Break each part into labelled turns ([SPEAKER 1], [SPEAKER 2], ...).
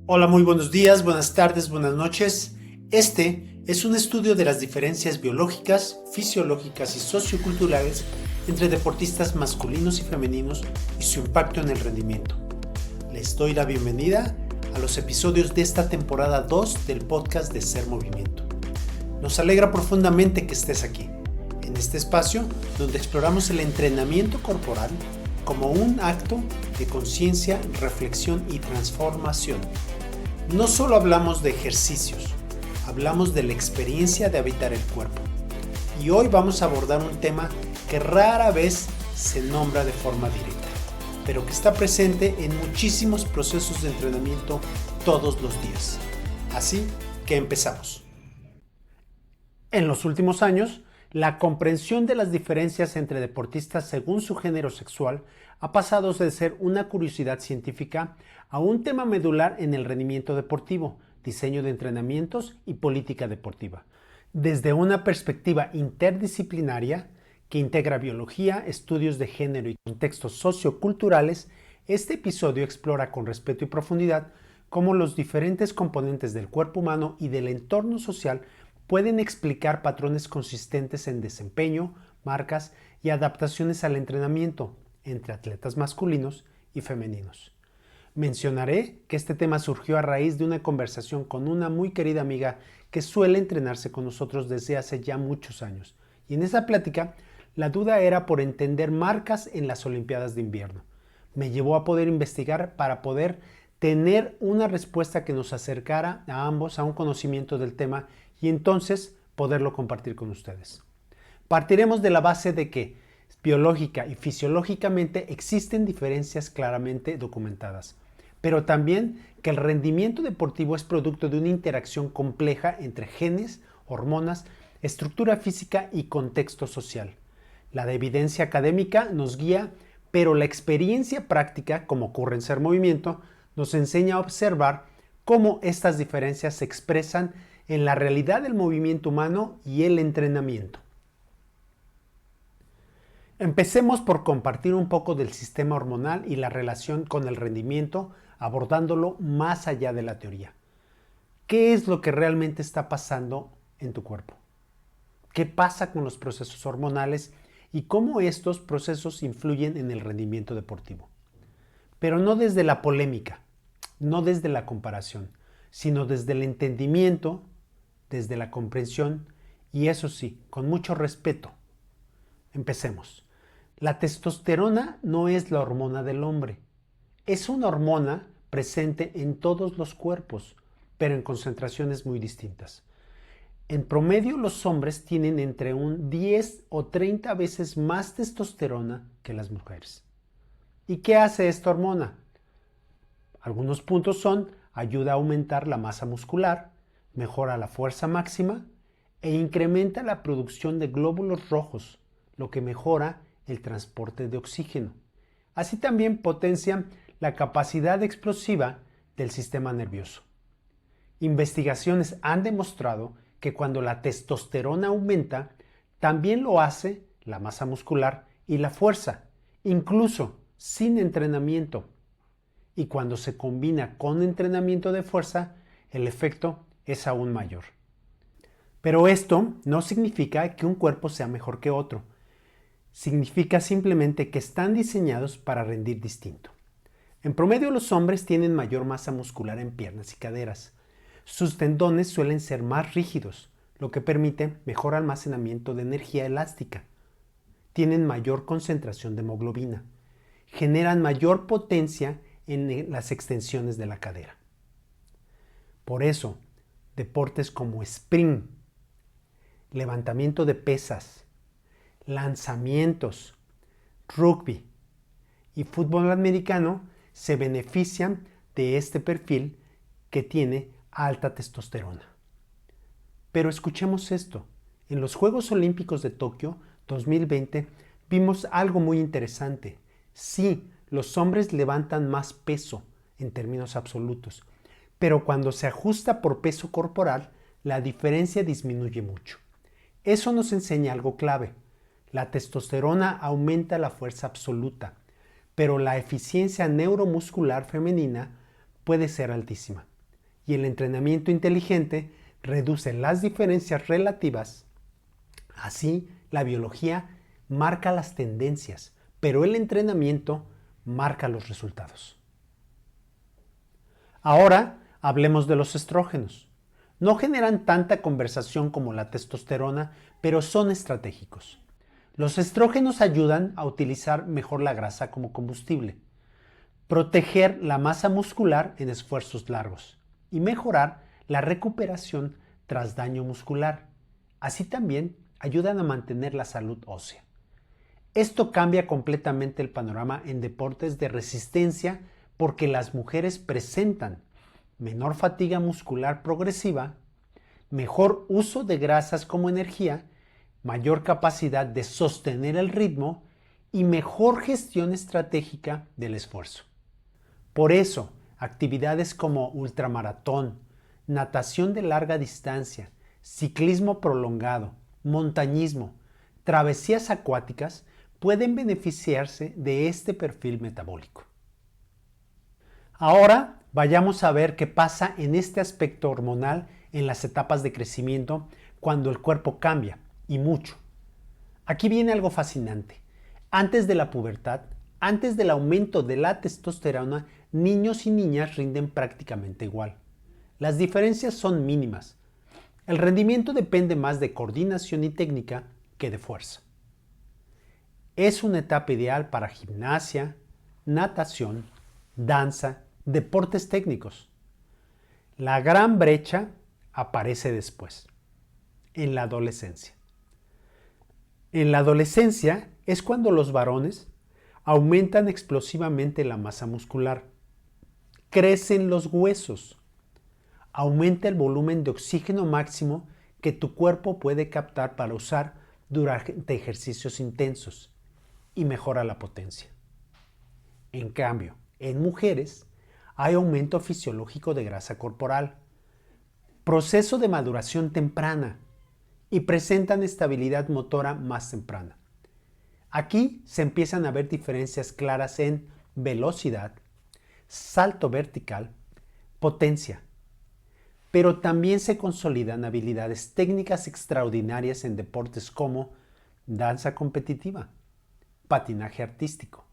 [SPEAKER 1] Hola, muy buenos días, buenas tardes, buenas noches. Este es un estudio de las diferencias biológicas, fisiológicas y socioculturales entre deportistas masculinos y femeninos y su impacto en el rendimiento. Les doy la bienvenida a los episodios de esta temporada 2 del podcast de Ser Movimiento. Nos alegra profundamente que estés aquí, en este espacio donde exploramos el entrenamiento corporal como un acto de conciencia, reflexión y transformación. No solo hablamos de ejercicios, hablamos de la experiencia de habitar el cuerpo. Y hoy vamos a abordar un tema que rara vez se nombra de forma directa, pero que está presente en muchísimos procesos de entrenamiento todos los días. Así que empezamos. En los últimos años, la comprensión de las diferencias entre deportistas según su género sexual ha pasado de ser una curiosidad científica a un tema medular en el rendimiento deportivo, diseño de entrenamientos y política deportiva. Desde una perspectiva interdisciplinaria que integra biología, estudios de género y contextos socioculturales, este episodio explora con respeto y profundidad cómo los diferentes componentes del cuerpo humano y del entorno social pueden explicar patrones consistentes en desempeño, marcas y adaptaciones al entrenamiento entre atletas masculinos y femeninos. Mencionaré que este tema surgió a raíz de una conversación con una muy querida amiga que suele entrenarse con nosotros desde hace ya muchos años. Y en esa plática, la duda era por entender marcas en las Olimpiadas de invierno. Me llevó a poder investigar para poder tener una respuesta que nos acercara a ambos a un conocimiento del tema y entonces poderlo compartir con ustedes. Partiremos de la base de que biológica y fisiológicamente existen diferencias claramente documentadas, pero también que el rendimiento deportivo es producto de una interacción compleja entre genes, hormonas, estructura física y contexto social. La evidencia académica nos guía, pero la experiencia práctica, como ocurre en Ser Movimiento, nos enseña a observar cómo estas diferencias se expresan en la realidad del movimiento humano y el entrenamiento. Empecemos por compartir un poco del sistema hormonal y la relación con el rendimiento, abordándolo más allá de la teoría. ¿Qué es lo que realmente está pasando en tu cuerpo? ¿Qué pasa con los procesos hormonales y cómo estos procesos influyen en el rendimiento deportivo? Pero no desde la polémica, no desde la comparación, sino desde el entendimiento, desde la comprensión y eso sí, con mucho respeto. Empecemos. La testosterona no es la hormona del hombre. Es una hormona presente en todos los cuerpos, pero en concentraciones muy distintas. En promedio, los hombres tienen entre un 10 o 30 veces más testosterona que las mujeres. ¿Y qué hace esta hormona? Algunos puntos son: ayuda a aumentar la masa muscular, mejora la fuerza máxima e incrementa la producción de glóbulos rojos, lo que mejora el transporte de oxígeno. Así también potencia la capacidad explosiva del sistema nervioso. Investigaciones han demostrado que cuando la testosterona aumenta, también lo hace la masa muscular y la fuerza, incluso sin entrenamiento. Y cuando se combina con entrenamiento de fuerza, el efecto es aún mayor. Pero esto no significa que un cuerpo sea mejor que otro. Significa simplemente que están diseñados para rendir distinto. En promedio, los hombres tienen mayor masa muscular en piernas y caderas. Sus tendones suelen ser más rígidos, lo que permite mejor almacenamiento de energía elástica. Tienen mayor concentración de hemoglobina. Generan mayor potencia en las extensiones de la cadera. Por eso, deportes como sprint, levantamiento de pesas, lanzamientos, rugby y fútbol americano se benefician de este perfil que tiene alta testosterona. Pero escuchemos esto. En los Juegos Olímpicos de Tokio 2020 vimos algo muy interesante. Sí, los hombres levantan más peso en términos absolutos, pero cuando se ajusta por peso corporal, la diferencia disminuye mucho. Eso nos enseña algo clave. La testosterona aumenta la fuerza absoluta, pero la eficiencia neuromuscular femenina puede ser altísima. y el entrenamiento inteligente reduce las diferencias relativas. Así, la biología marca las tendencias, pero el entrenamiento marca los resultados. Ahora hablemos de los estrógenos. No generan tanta conversación como la testosterona, pero son estratégicos. Los estrógenos ayudan a utilizar mejor la grasa como combustible, proteger la masa muscular en esfuerzos largos y mejorar la recuperación tras daño muscular. Así también ayudan a mantener la salud ósea. Esto cambia completamente el panorama en deportes de resistencia porque las mujeres presentan menor fatiga muscular progresiva, mejor uso de grasas como energía, mayor capacidad de sostener el ritmo y mejor gestión estratégica del esfuerzo. Por eso, actividades como ultramaratón, natación de larga distancia, ciclismo prolongado, montañismo, travesías acuáticas pueden beneficiarse de este perfil metabólico. Ahora vayamos a ver qué pasa en este aspecto hormonal en las etapas de crecimiento cuando el cuerpo cambia, y mucho. Aquí viene algo fascinante. Antes de la pubertad, antes del aumento de la testosterona, niños y niñas rinden prácticamente igual. Las diferencias son mínimas. El rendimiento depende más de coordinación y técnica que de fuerza. Es una etapa ideal para gimnasia, natación, danza, deportes técnicos. La gran brecha aparece después, en la adolescencia. En la adolescencia es cuando los varones aumentan explosivamente la masa muscular, crecen los huesos, aumenta el volumen de oxígeno máximo que tu cuerpo puede captar para usar durante ejercicios intensos y mejora la potencia. En cambio, en mujeres hay aumento fisiológico de grasa corporal, proceso de maduración temprana y presentan estabilidad motora más temprana. Aquí se empiezan a ver diferencias claras en velocidad, salto vertical, potencia, pero también se consolidan habilidades técnicas extraordinarias en deportes como danza competitiva, patinaje artístico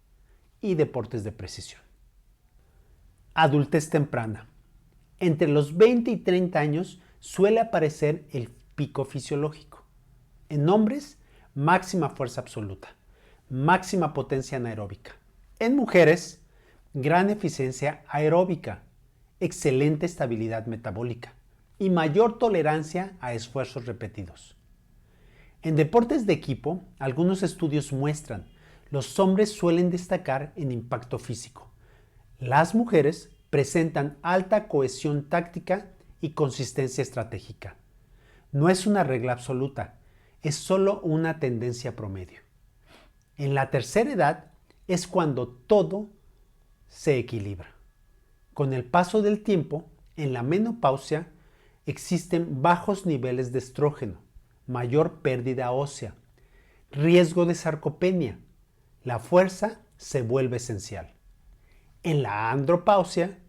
[SPEAKER 1] y deportes de precisión. Adultez temprana. Entre los 20 y 30 años suele aparecer el pico fisiológico. En hombres, máxima fuerza absoluta, máxima potencia anaeróbica. En mujeres, gran eficiencia aeróbica, excelente estabilidad metabólica y mayor tolerancia a esfuerzos repetidos. En deportes de equipo, algunos estudios muestran los hombres suelen destacar en impacto físico. Las mujeres presentan alta cohesión táctica y consistencia estratégica. No es una regla absoluta, es solo una tendencia promedio. En la tercera edad es cuando todo se equilibra. Con el paso del tiempo, en la menopausia existen bajos niveles de estrógeno, mayor pérdida ósea, riesgo de sarcopenia. La fuerza se vuelve esencial. En la andropausia,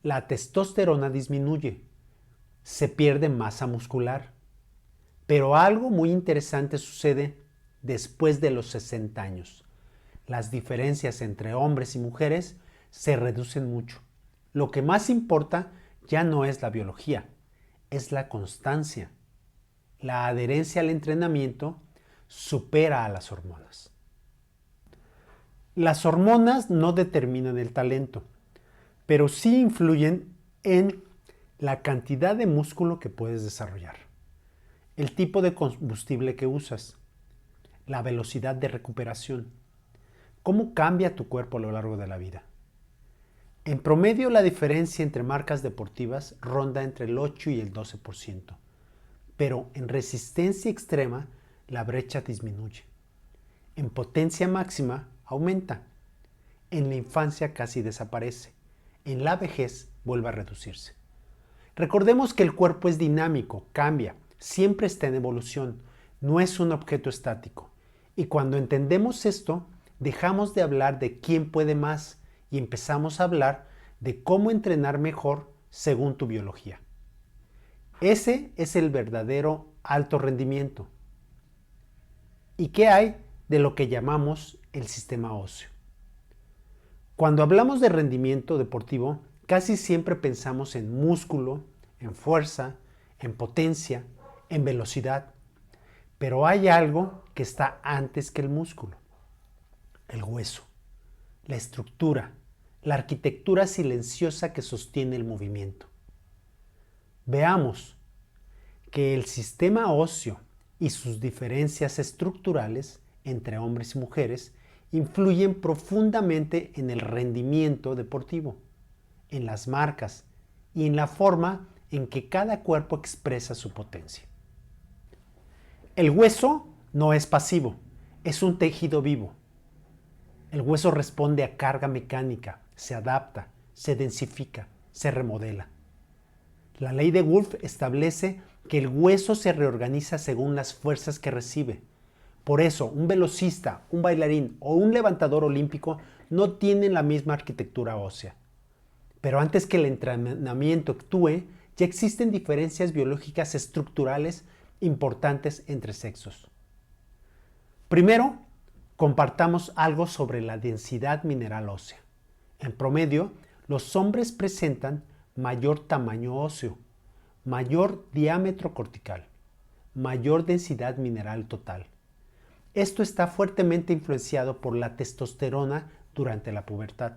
[SPEAKER 1] la testosterona disminuye, se pierde masa muscular. Pero algo muy interesante sucede después de los 60 años. Las diferencias entre hombres y mujeres se reducen mucho. Lo que más importa ya no es la biología, es la constancia. La adherencia al entrenamiento supera a las hormonas. Las hormonas no determinan el talento, pero sí influyen en la cantidad de músculo que puedes desarrollar, el tipo de combustible que usas, la velocidad de recuperación, cómo cambia tu cuerpo a lo largo de la vida. En promedio, la diferencia entre marcas deportivas ronda entre el 8 y el 12%, pero en resistencia extrema la brecha disminuye. En potencia máxima aumenta. En la infancia casi desaparece. En la vejez vuelve a reducirse. Recordemos que el cuerpo es dinámico, cambia, siempre está en evolución, no es un objeto estático. Y cuando entendemos esto, dejamos de hablar de quién puede más y empezamos a hablar de cómo entrenar mejor según tu biología. Ese es el verdadero alto rendimiento. ¿Y qué hay de lo que llamamos el sistema óseo? Cuando hablamos de rendimiento deportivo, casi siempre pensamos en músculo, en fuerza, en potencia, en velocidad. Pero hay algo que está antes que el músculo: el hueso, la estructura, la arquitectura silenciosa que sostiene el movimiento. Veamos que el sistema óseo y sus diferencias estructurales entre hombres y mujeres influyen profundamente en el rendimiento deportivo, en las marcas y en la forma en que cada cuerpo expresa su potencia. El hueso no es pasivo, es un tejido vivo. El hueso responde a carga mecánica, se adapta, se densifica, se remodela. La ley de Wolff establece que el hueso se reorganiza según las fuerzas que recibe. Por eso, un velocista, un bailarín o un levantador olímpico no tienen la misma arquitectura ósea. Pero antes que el entrenamiento actúe, ya existen diferencias biológicas estructurales importantes entre sexos. Primero, compartamos algo sobre la densidad mineral ósea. En promedio, los hombres presentan mayor tamaño óseo, mayor diámetro cortical, mayor densidad mineral total. Esto está fuertemente influenciado por la testosterona durante la pubertad.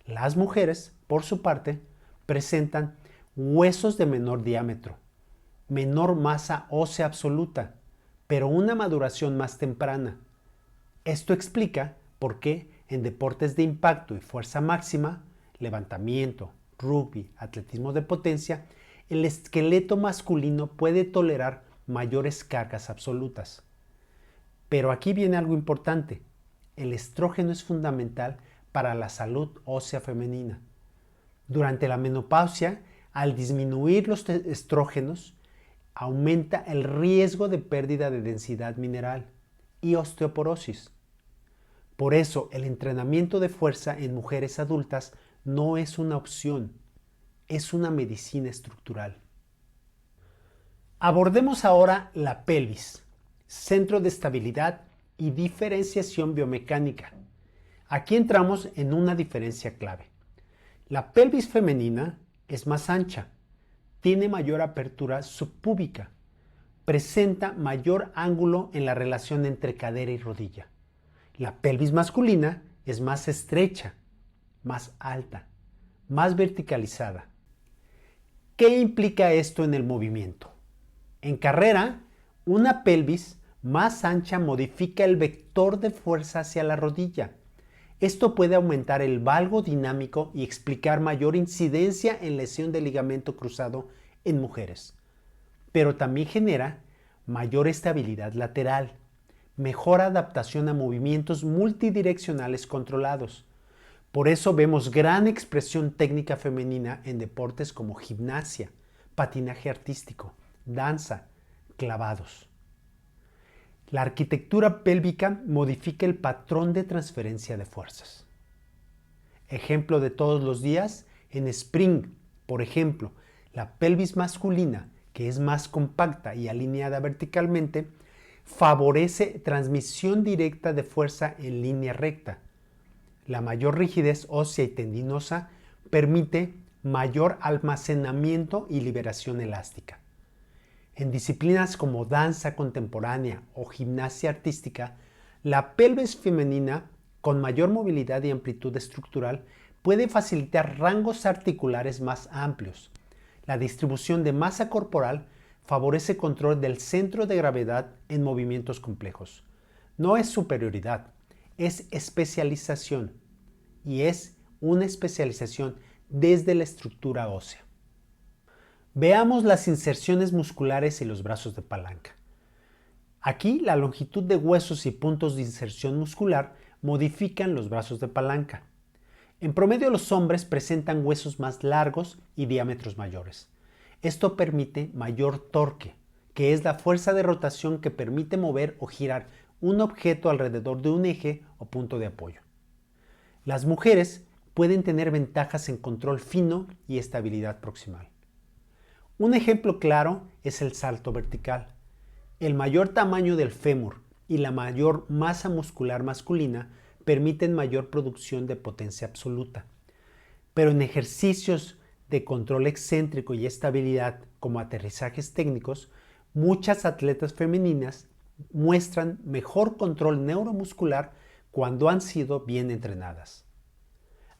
[SPEAKER 1] Las mujeres, por su parte, presentan huesos de menor diámetro, menor masa ósea absoluta, pero una maduración más temprana. Esto explica por qué en deportes de impacto y fuerza máxima, levantamiento, rugby, atletismo de potencia, el esqueleto masculino puede tolerar mayores cargas absolutas. Pero aquí viene algo importante: el estrógeno es fundamental para la salud ósea femenina. Durante la menopausia, al disminuir los estrógenos, aumenta el riesgo de pérdida de densidad mineral y osteoporosis. Por eso, el entrenamiento de fuerza en mujeres adultas no es una opción, es una medicina estructural. Abordemos ahora la pelvis, centro de estabilidad y diferenciación biomecánica. Aquí entramos en una diferencia clave. La pelvis femenina es más ancha, tiene mayor apertura subpúbica, presenta mayor ángulo en la relación entre cadera y rodilla. La pelvis masculina es más estrecha, más alta, más verticalizada. ¿Qué implica esto en el movimiento? En carrera, una pelvis más ancha modifica el vector de fuerza hacia la rodilla. Esto puede aumentar el valgo dinámico y explicar mayor incidencia en lesión de ligamento cruzado en mujeres. Pero también genera mayor estabilidad lateral, mejor adaptación a movimientos multidireccionales controlados. Por eso vemos gran expresión técnica femenina en deportes como gimnasia, patinaje artístico, danza, clavados. La arquitectura pélvica modifica el patrón de transferencia de fuerzas. Ejemplo de todos los días: en sprint, por ejemplo, la pelvis masculina, que es más compacta y alineada verticalmente, favorece transmisión directa de fuerza en línea recta. La mayor rigidez ósea y tendinosa permite mayor almacenamiento y liberación elástica. En disciplinas como danza contemporánea o gimnasia artística, la pelvis femenina, con mayor movilidad y amplitud estructural, puede facilitar rangos articulares más amplios. La distribución de masa corporal favorece control del centro de gravedad en movimientos complejos. No es superioridad, es especialización, y es una especialización desde la estructura ósea. Veamos las inserciones musculares y los brazos de palanca. Aquí la longitud de huesos y puntos de inserción muscular modifican los brazos de palanca. En promedio, los hombres presentan huesos más largos y diámetros mayores. Esto permite mayor torque, que es la fuerza de rotación que permite mover o girar un objeto alrededor de un eje o punto de apoyo. Las mujeres pueden tener ventajas en control fino y estabilidad proximal. Un ejemplo claro es el salto vertical. El mayor tamaño del fémur y la mayor masa muscular masculina permiten mayor producción de potencia absoluta. Pero en ejercicios de control excéntrico y estabilidad, como aterrizajes técnicos, muchas atletas femeninas muestran mejor control neuromuscular cuando han sido bien entrenadas.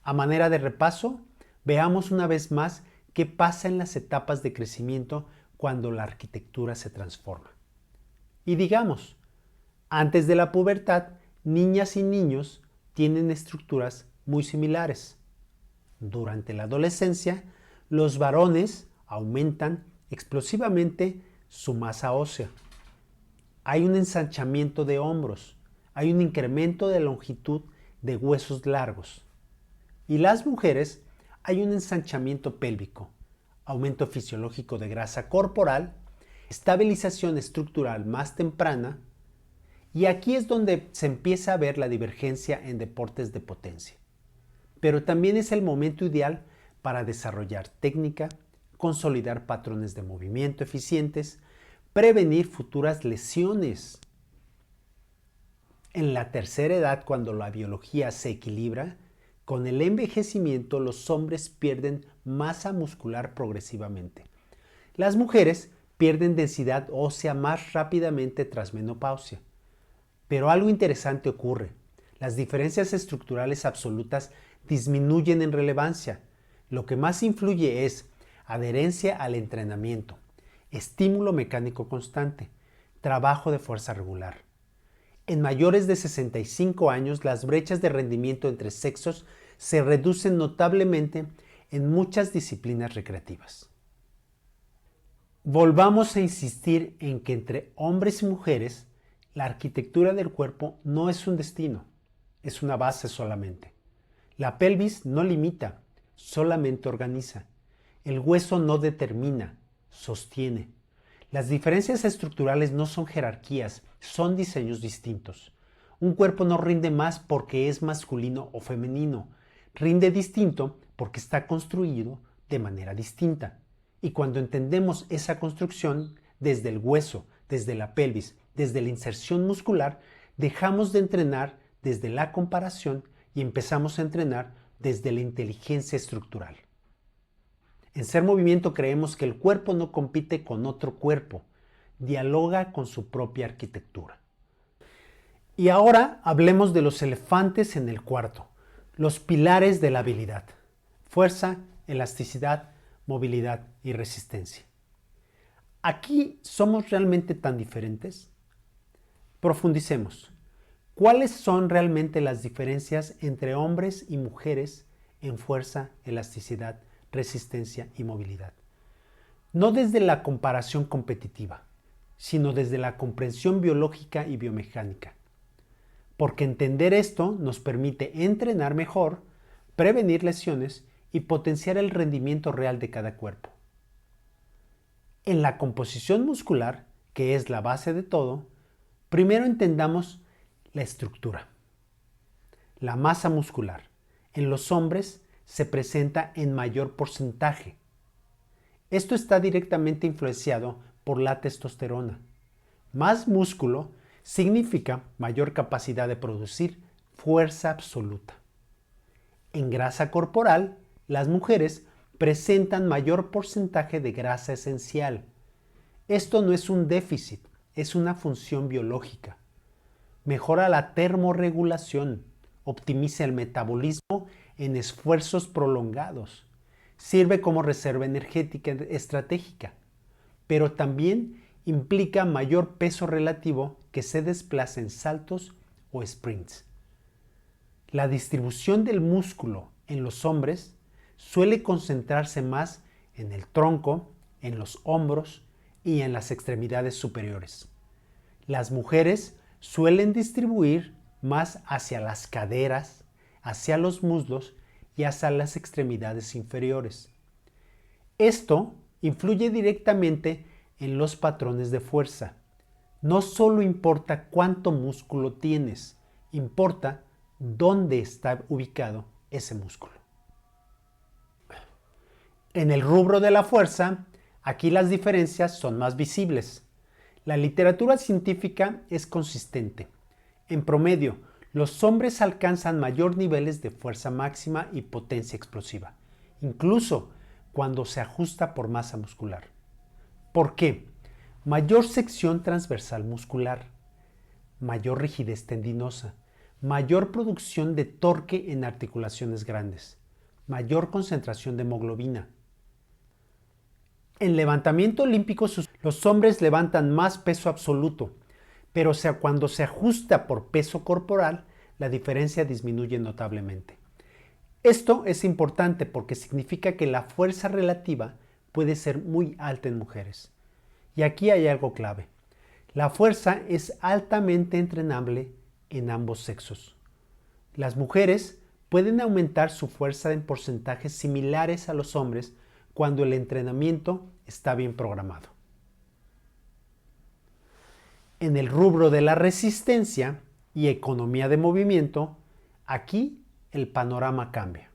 [SPEAKER 1] A manera de repaso, veamos una vez más qué pasa en las etapas de crecimiento cuando la arquitectura se transforma. Y digamos, antes de la pubertad, niñas y niños tienen estructuras muy similares. Durante la adolescencia, los varones aumentan explosivamente su masa ósea. Hay un ensanchamiento de hombros, hay un incremento de longitud de huesos largos. Y las mujeres, hay un ensanchamiento pélvico, aumento fisiológico de grasa corporal, estabilización estructural más temprana, y aquí es donde se empieza a ver la divergencia en deportes de potencia. Pero también es el momento ideal para desarrollar técnica, consolidar patrones de movimiento eficientes, prevenir futuras lesiones. En la tercera edad, cuando la biología se equilibra, con el envejecimiento los hombres pierden masa muscular progresivamente. Las mujeres pierden densidad ósea más rápidamente tras menopausia. Pero algo interesante ocurre. Las diferencias estructurales absolutas disminuyen en relevancia. Lo que más influye es adherencia al entrenamiento, estímulo mecánico constante, trabajo de fuerza regular. En mayores de 65 años, las brechas de rendimiento entre sexos se reducen notablemente en muchas disciplinas recreativas. Volvamos a insistir en que entre hombres y mujeres, la arquitectura del cuerpo no es un destino, es una base solamente. La pelvis no limita, solamente organiza. El hueso no determina, sostiene. Las diferencias estructurales no son jerarquías, son diseños distintos. Un cuerpo no rinde más porque es masculino o femenino, rinde distinto porque está construido de manera distinta. Y cuando entendemos esa construcción desde el hueso, desde la pelvis, desde la inserción muscular, dejamos de entrenar desde la comparación y empezamos a entrenar desde la inteligencia estructural. En Ser Movimiento creemos que el cuerpo no compite con otro cuerpo, dialoga con su propia arquitectura. Y ahora hablemos de los elefantes en el cuarto, los pilares de la habilidad: fuerza, elasticidad, movilidad y resistencia. ¿Aquí somos realmente tan diferentes? Profundicemos. ¿Cuáles son realmente las diferencias entre hombres y mujeres en fuerza, elasticidad, resistencia y movilidad? No desde la comparación competitiva, sino desde la comprensión biológica y biomecánica. Porque entender esto nos permite entrenar mejor, prevenir lesiones y potenciar el rendimiento real de cada cuerpo. En la composición muscular, que es la base de todo, primero entendamos la estructura. La masa muscular en los hombres se presenta en mayor porcentaje. Esto está directamente influenciado por la testosterona. Más músculo significa mayor capacidad de producir fuerza absoluta. En grasa corporal, las mujeres presentan mayor porcentaje de grasa esencial. Esto no es un déficit, es una función biológica. Mejora la termorregulación, optimiza el metabolismo en esfuerzos prolongados, sirve como reserva energética estratégica, pero también implica mayor peso relativo que se desplaza en saltos o sprints. La distribución del músculo en los hombres suele concentrarse más en el tronco, en los hombros y en las extremidades superiores. Las mujeres suelen distribuir más hacia las caderas, hacia los muslos y hacia las extremidades inferiores. Esto influye directamente en los patrones de fuerza. No solo importa cuánto músculo tienes, importa dónde está ubicado ese músculo. En el rubro de la fuerza, aquí las diferencias son más visibles. La literatura científica es consistente. En promedio, los hombres alcanzan mayor niveles de fuerza máxima y potencia explosiva, incluso cuando se ajusta por masa muscular. ¿Por qué? Mayor sección transversal muscular, mayor rigidez tendinosa, mayor producción de torque en articulaciones grandes, mayor concentración de hemoglobina. En levantamiento olímpico, los hombres levantan más peso absoluto, pero cuando se ajusta por peso corporal, la diferencia disminuye notablemente. Esto es importante porque significa que la fuerza relativa puede ser muy alta en mujeres. Y aquí hay algo clave. La fuerza es altamente entrenable en ambos sexos. Las mujeres pueden aumentar su fuerza en porcentajes similares a los hombres cuando el entrenamiento está bien programado. En el rubro de la resistencia y economía de movimiento, aquí el panorama cambia.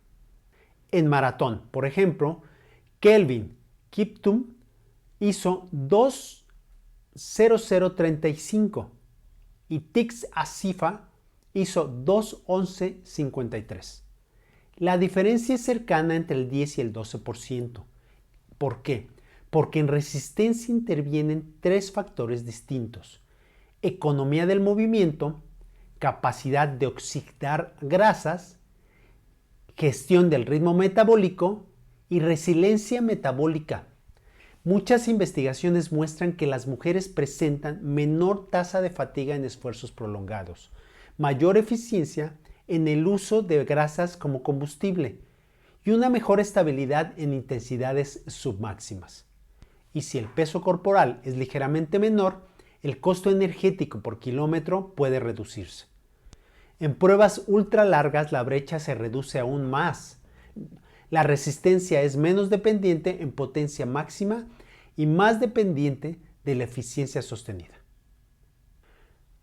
[SPEAKER 1] En maratón, por ejemplo, Kelvin Kiptum hizo 2:00:35 y Tix Asifa hizo 2:11:53. La diferencia es cercana entre el 10 y el 12%. ¿Por qué? Porque en resistencia intervienen tres factores distintos: economía del movimiento, capacidad de oxidar grasas, gestión del ritmo metabólico y resiliencia metabólica. Muchas investigaciones muestran que las mujeres presentan menor tasa de fatiga en esfuerzos prolongados, mayor eficiencia en el uso de grasas como combustible y una mejor estabilidad en intensidades submáximas. Y si el peso corporal es ligeramente menor, el costo energético por kilómetro puede reducirse. En pruebas ultra largas la brecha se reduce aún más. La resistencia es menos dependiente en potencia máxima y más dependiente de la eficiencia sostenida.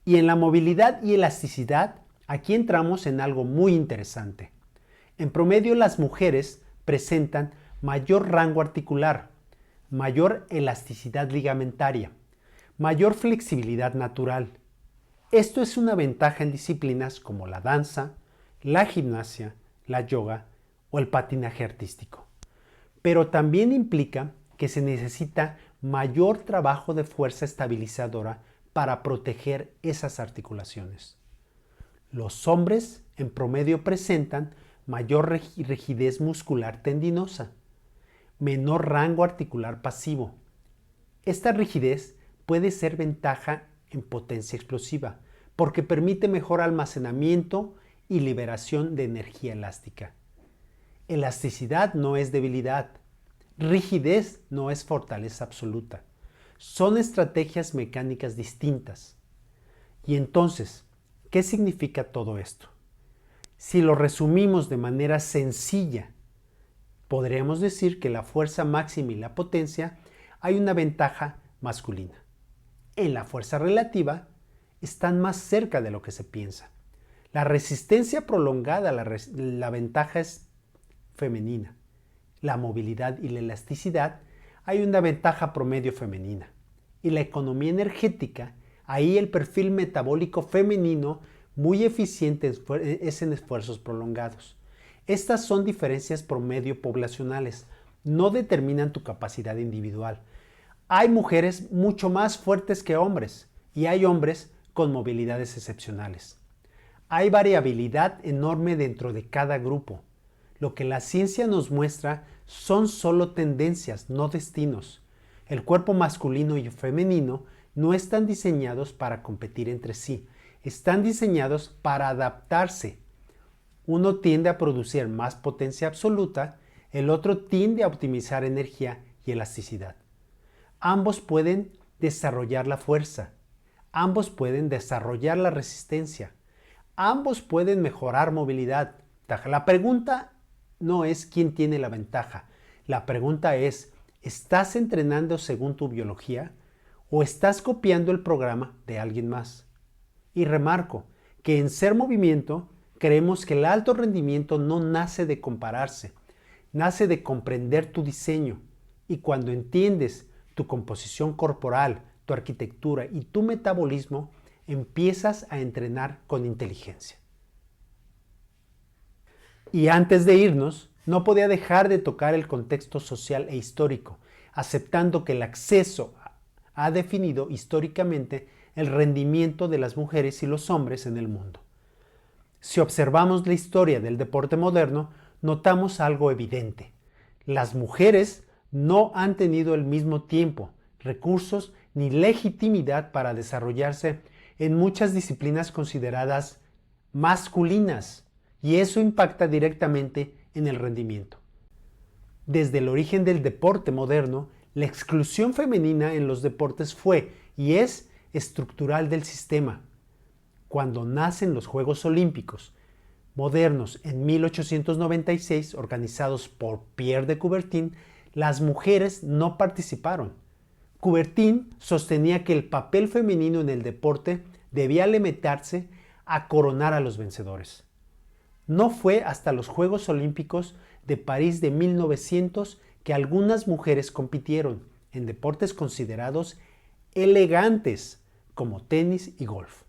[SPEAKER 1] Y en la movilidad y elasticidad, aquí entramos en algo muy interesante. En promedio, las mujeres presentan mayor rango articular, mayor elasticidad ligamentaria, mayor flexibilidad natural. Esto es una ventaja en disciplinas como la danza, la gimnasia, la yoga o el patinaje artístico. Pero también implica que se necesita mayor trabajo de fuerza estabilizadora para proteger esas articulaciones. Los hombres en promedio presentan mayor rigidez muscular tendinosa, menor rango articular pasivo. Esta rigidez puede ser ventaja en potencia explosiva porque permite mejor almacenamiento y liberación de energía elástica. Elasticidad no es debilidad. Rigidez no es fortaleza absoluta. Son estrategias mecánicas distintas. Y entonces, ¿qué significa todo esto? Si lo resumimos de manera sencilla, podríamos decir que la fuerza máxima y la potencia hay una ventaja masculina. En la fuerza relativa están más cerca de lo que se piensa. La resistencia prolongada, la ventaja es femenina. La movilidad y la elasticidad, hay una ventaja promedio femenina. Y la economía energética, ahí el perfil metabólico femenino muy eficiente es en esfuerzos prolongados. Estas son diferencias promedio poblacionales, no determinan tu capacidad individual. Hay mujeres mucho más fuertes que hombres y hay hombres con movilidades excepcionales. Hay variabilidad enorme dentro de cada grupo. Lo que la ciencia nos muestra son solo tendencias, no destinos. El cuerpo masculino y femenino no están diseñados para competir entre sí, están diseñados para adaptarse. Uno tiende a producir más potencia absoluta, el otro tiende a optimizar energía y elasticidad. Ambos pueden desarrollar la fuerza, ambos pueden desarrollar la resistencia, ambos pueden mejorar movilidad. La pregunta no es quién tiene la ventaja, la pregunta es, ¿estás entrenando según tu biología o estás copiando el programa de alguien más? Y remarco que en Ser Movimiento creemos que el alto rendimiento no nace de compararse, nace de comprender tu diseño, y cuando entiendes tu composición corporal, tu arquitectura y tu metabolismo, empiezas a entrenar con inteligencia. Y antes de irnos, no podía dejar de tocar el contexto social e histórico, aceptando que el acceso ha definido históricamente el rendimiento de las mujeres y los hombres en el mundo. Si observamos la historia del deporte moderno, notamos algo evidente. Las mujeres no han tenido el mismo tiempo, recursos ni legitimidad para desarrollarse en muchas disciplinas consideradas masculinas, y eso impacta directamente en el rendimiento. Desde el origen del deporte moderno, la exclusión femenina en los deportes fue y es estructural del sistema. Cuando nacen los Juegos Olímpicos modernos en 1896, organizados por Pierre de Coubertin, las mujeres no participaron. Coubertin sostenía que el papel femenino en el deporte debía limitarse a coronar a los vencedores. No fue hasta los Juegos Olímpicos de París de 1900 que algunas mujeres compitieron en deportes considerados elegantes como tenis y golf.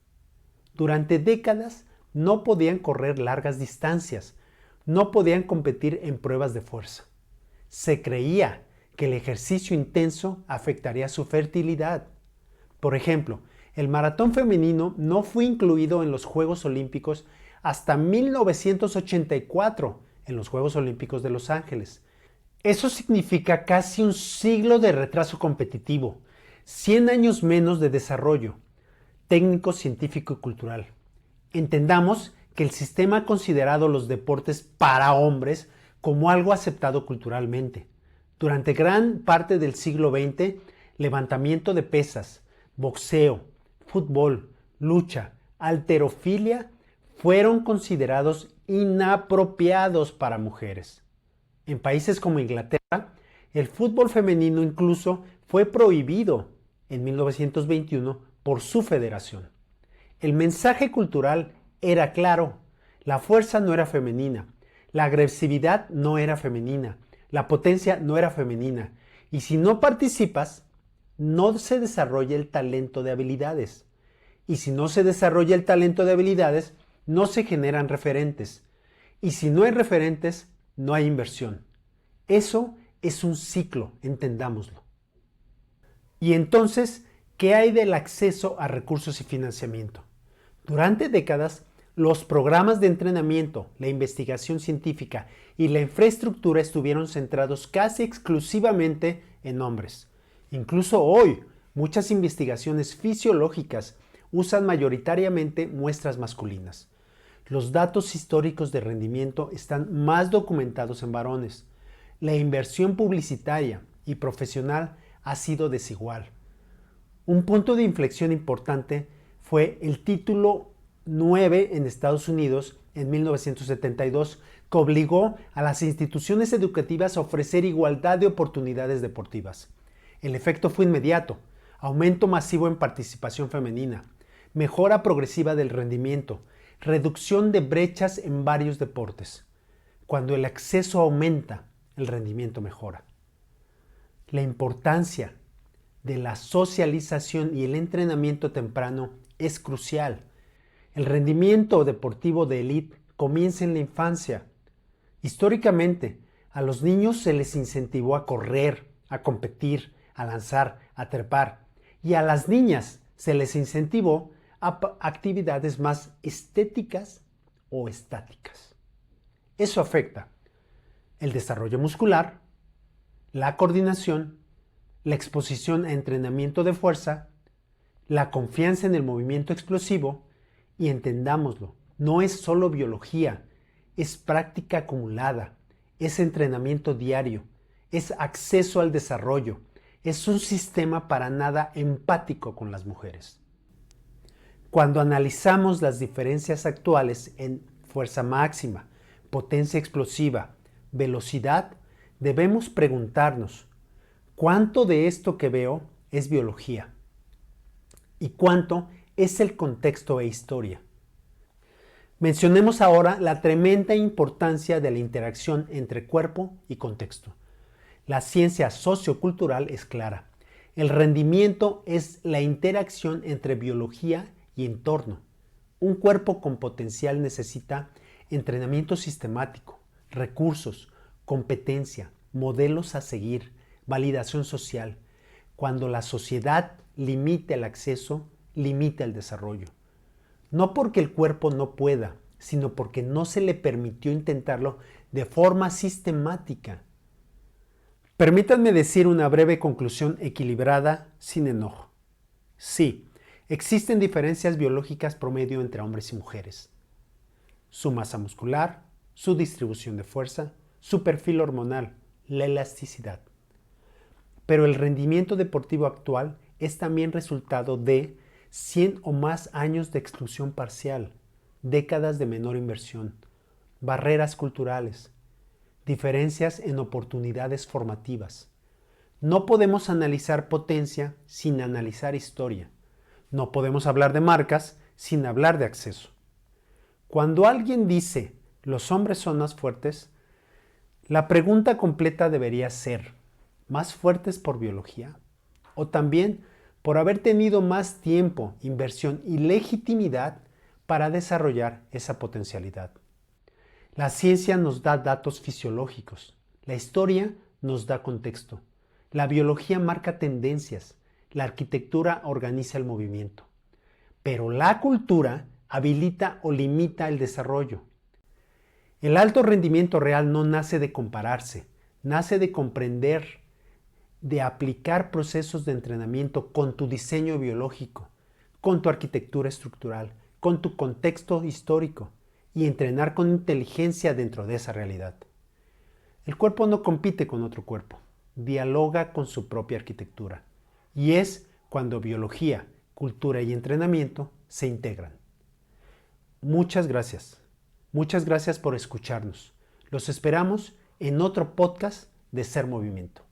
[SPEAKER 1] Durante décadas no podían correr largas distancias, no podían competir en pruebas de fuerza. Se creía que el ejercicio intenso afectaría su fertilidad. Por ejemplo, el maratón femenino no fue incluido en los Juegos Olímpicos hasta 1984 en los Juegos Olímpicos de Los Ángeles. Eso significa casi un siglo de retraso competitivo, 100 años menos de desarrollo técnico, científico y cultural. Entendamos que el sistema ha considerado los deportes para hombres como algo aceptado culturalmente. Durante gran parte del siglo XX, levantamiento de pesas, boxeo, fútbol, lucha, halterofilia fueron considerados inapropiados para mujeres. En países como Inglaterra, el fútbol femenino incluso fue prohibido en 1921 por su federación. El mensaje cultural era claro: la fuerza no era femenina, la agresividad no era femenina, la potencia no era femenina, y si no participas, no se desarrolla el talento de habilidades. Y si no se desarrolla el talento de habilidades, no se generan referentes. Y si no hay referentes, no hay inversión. Eso es un ciclo, entendámoslo. Y entonces, ¿qué hay del acceso a recursos y financiamiento? Durante décadas, los programas de entrenamiento, la investigación científica y la infraestructura estuvieron centrados casi exclusivamente en hombres. Incluso hoy, muchas investigaciones fisiológicas usan mayoritariamente muestras masculinas. Los datos históricos de rendimiento están más documentados en varones. La inversión publicitaria y profesional ha sido desigual. Un punto de inflexión importante fue el título 9 en Estados Unidos en 1972, que obligó a las instituciones educativas a ofrecer igualdad de oportunidades deportivas. El efecto fue inmediato: aumento masivo en participación femenina, mejora progresiva del rendimiento, reducción de brechas en varios deportes. Cuando el acceso aumenta, el rendimiento mejora. La importancia de la socialización y el entrenamiento temprano es crucial. El rendimiento deportivo de élite comienza en la infancia. Históricamente, a los niños se les incentivó a correr, a competir, a lanzar, a trepar, y a las niñas se les incentivó a actividades más estéticas o estáticas. Eso afecta el desarrollo muscular, la coordinación, la exposición a entrenamiento de fuerza, la confianza en el movimiento explosivo, y entendámoslo, no es solo biología, es práctica acumulada, es entrenamiento diario, es acceso al desarrollo, es un sistema para nada empático con las mujeres. Cuando analizamos las diferencias actuales en fuerza máxima, potencia explosiva, velocidad, debemos preguntarnos: ¿cuánto de esto que veo es biología? ¿Y cuánto es el contexto e historia? Mencionemos ahora la tremenda importancia de la interacción entre cuerpo y contexto. La ciencia sociocultural es clara. El rendimiento es la interacción entre biología y entorno. Un cuerpo con potencial necesita entrenamiento sistemático, recursos, competencia, modelos a seguir, validación social. Cuando la sociedad limita el acceso, limita el desarrollo. No porque el cuerpo no pueda, sino porque no se le permitió intentarlo de forma sistemática. Permítanme decir una breve conclusión equilibrada, sin enojo. Sí, existen diferencias biológicas promedio entre hombres y mujeres. Su masa muscular, su distribución de fuerza, su perfil hormonal, la elasticidad. Pero el rendimiento deportivo actual es también resultado de 100 o más años de exclusión parcial, décadas de menor inversión, barreras culturales, diferencias en oportunidades formativas. No podemos analizar potencia sin analizar historia. No podemos hablar de marcas sin hablar de acceso. Cuando alguien dice los hombres son más fuertes, la pregunta completa debería ser: ¿más fuertes por biología? ¿O también por haber tenido más tiempo, inversión y legitimidad para desarrollar esa potencialidad? La ciencia nos da datos fisiológicos, la historia nos da contexto, la biología marca tendencias, la arquitectura organiza el movimiento, pero la cultura habilita o limita el desarrollo. El alto rendimiento real no nace de compararse, nace de comprender, de aplicar procesos de entrenamiento con tu diseño biológico, con tu arquitectura estructural, con tu contexto histórico y entrenar con inteligencia dentro de esa realidad. El cuerpo no compite con otro cuerpo, dialoga con su propia arquitectura y es cuando biología, cultura y entrenamiento se integran. Muchas gracias. Muchas gracias por escucharnos. Los esperamos en otro podcast de Ser Movimiento.